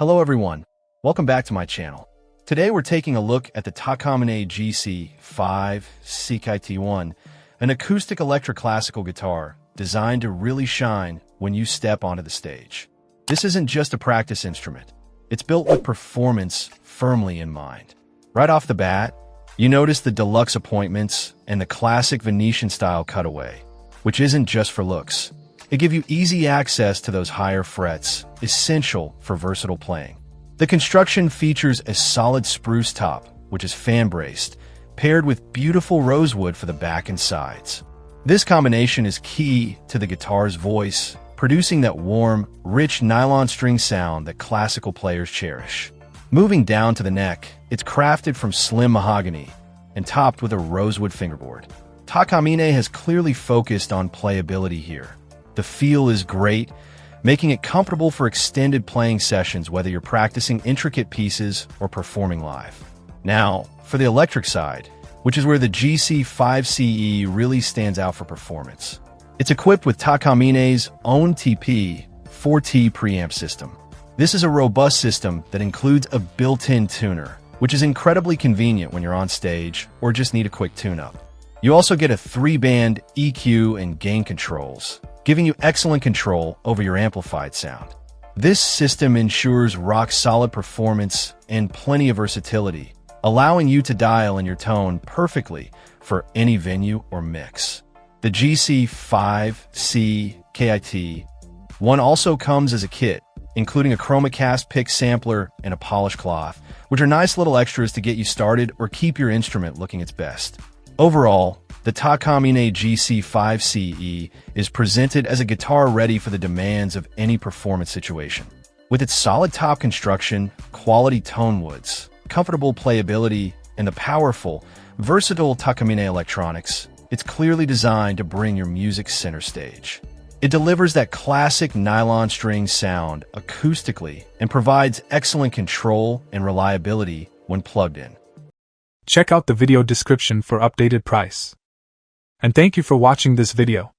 Hello everyone, welcome back to my channel. Today we're taking a look at the Takamine GC5CE-KIT-1, an acoustic electroclassical guitar designed to really shine when you step onto the stage. This isn't just a practice instrument, it's built with performance firmly in mind. Right off the bat, you notice the deluxe appointments and the classic Venetian-style cutaway, which isn't just for looks. It gives you easy access to those higher frets, essential for versatile playing. The construction features a solid spruce top, which is fan-braced, paired with beautiful rosewood for the back and sides. This combination is key to the guitar's voice, producing that warm, rich nylon string sound that classical players cherish. Moving down to the neck, it's crafted from slim mahogany and topped with a rosewood fingerboard. Takamine has clearly focused on playability here. The feel is great, making it comfortable for extended playing sessions whether you're practicing intricate pieces or performing live. Now, for the electric side, which is where the GC5CE really stands out for performance. It's equipped with Takamine's own TP-4T preamp system. This is a robust system that includes a built-in tuner, which is incredibly convenient when you're on stage or just need a quick tune-up. You also get a 3-band EQ and gain controls, giving you excellent control over your amplified sound. This system ensures rock-solid performance and plenty of versatility, allowing you to dial in your tone perfectly for any venue or mix. The GC5CE-KIT-1 also comes as a kit, including a ChromaCast pick sampler and a polished cloth, which are nice little extras to get you started or keep your instrument looking its best. Overall, the Takamine GC5CE is presented as a guitar ready for the demands of any performance situation. With its solid top construction, quality tone woods, comfortable playability, and the powerful, versatile Takamine electronics, it's clearly designed to bring your music center stage. It delivers that classic nylon string sound acoustically and provides excellent control and reliability when plugged in. Check out the video description for updated price. And thank you for watching this video.